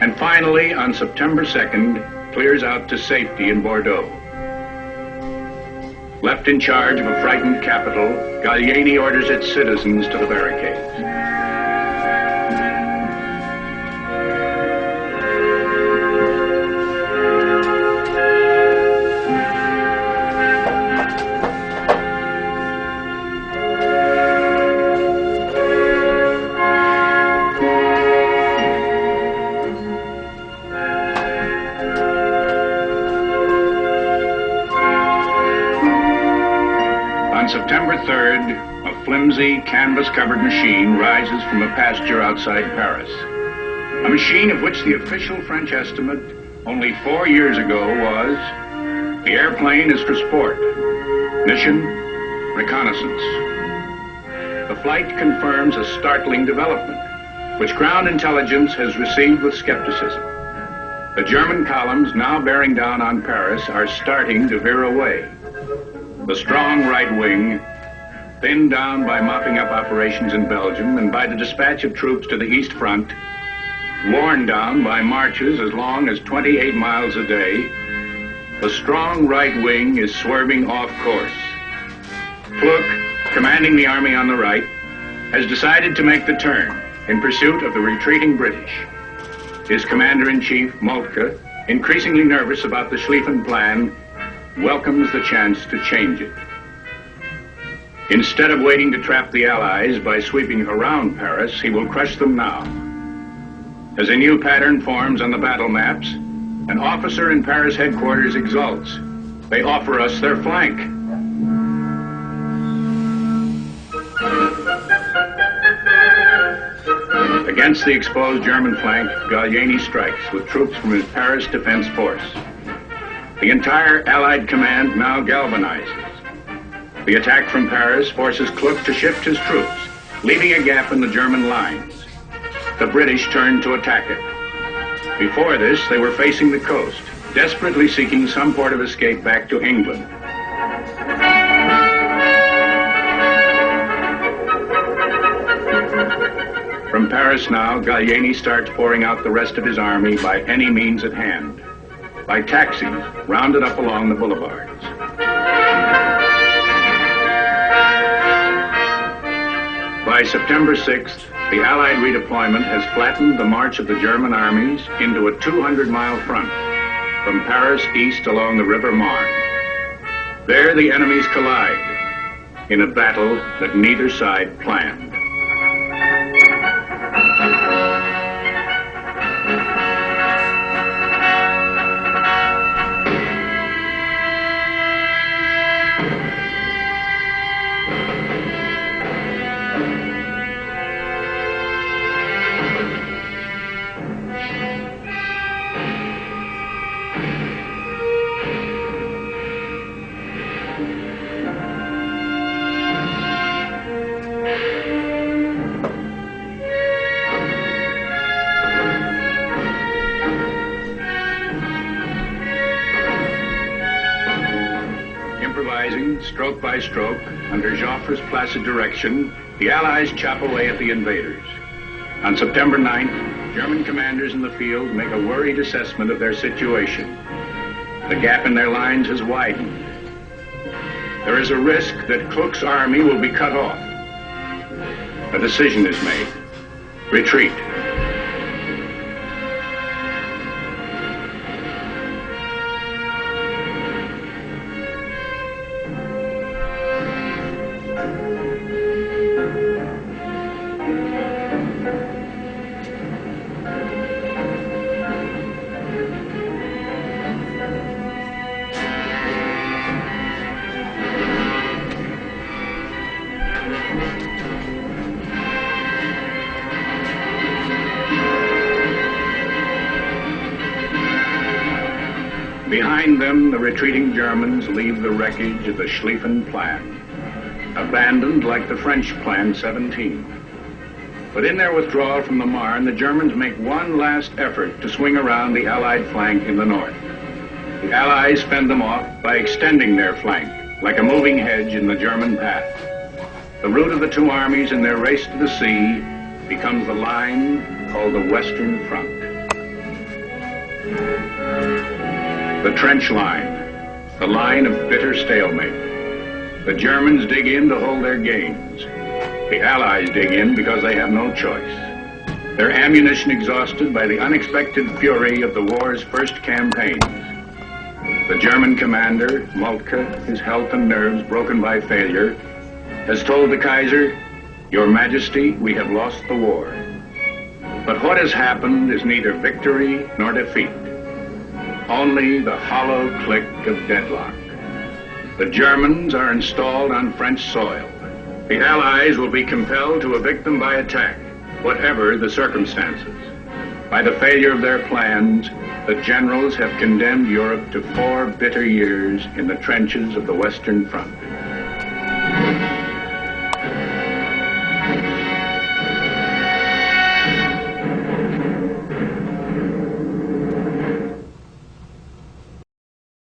and finally, on September 2nd, clears out to safety in Bordeaux. Left in charge of a frightened capital, Gallieni orders its citizens to the barricades. On September 3rd, a flimsy, canvas-covered machine rises from a pasture outside Paris. A machine of which the official French estimate only 4 years ago was, the airplane is for sport, mission, reconnaissance. The flight confirms a startling development, which ground intelligence has received with skepticism. The German columns now bearing down on Paris are starting to veer away. The strong right wing, thinned down by mopping up operations in Belgium and by the dispatch of troops to the East Front, worn down by marches as long as 28 miles a day, the strong right wing is swerving off course. Fluck, commanding the army on the right, has decided to make the turn in pursuit of the retreating British. His commander-in-chief, Moltke, increasingly nervous about the Schlieffen Plan, welcomes the chance to change it. Instead of waiting to trap the Allies by sweeping around Paris, he will crush them now. As a new pattern forms on the battle maps, an officer in Paris headquarters exults. They offer us their flank. Against the exposed German flank, Gallieni strikes with troops from his Paris Defense Force. The entire Allied command now galvanizes. The attack from Paris forces Kluck to shift his troops, leaving a gap in the German lines. The British turn to attack it. Before this, they were facing the coast, desperately seeking some port of escape back to England. From Paris now, Gallieni starts pouring out the rest of his army by any means at hand. By taxis rounded up along the boulevards. By September 6th, the Allied redeployment has flattened the march of the German armies into a 200-mile front, from Paris east along the River Marne. There the enemies collide, in a battle that neither side planned. Stroke by stroke, under Joffre's placid direction, the Allies chop away at the invaders. On September 9th, German commanders in the field make a worried assessment of their situation. The gap in their lines has widened. There is a risk that Kluck's army will be cut off. A decision is made. Retreat. Behind them, the retreating Germans leave the wreckage of the Schlieffen Plan, abandoned like the French Plan 17. But in their withdrawal from the Marne, the Germans make one last effort to swing around the Allied flank in the north. The Allies fend them off by extending their flank, like a moving hedge in the German path. The route of the two armies in their race to the sea becomes the line called the Western Front. The trench line, the line of bitter stalemate. The Germans dig in to hold their gains. The Allies dig in because they have no choice. Their ammunition exhausted by the unexpected fury of the war's first campaigns. The German commander, Moltke, his health and nerves broken by failure, has told the Kaiser, "Your Majesty, we have lost the war." But what has happened is neither victory nor defeat. Only the hollow click of deadlock. The Germans are installed on French soil. The Allies will be compelled to evict them by attack, whatever the circumstances. By the failure of their plans, the generals have condemned Europe to 4 bitter years in the trenches of the Western Front.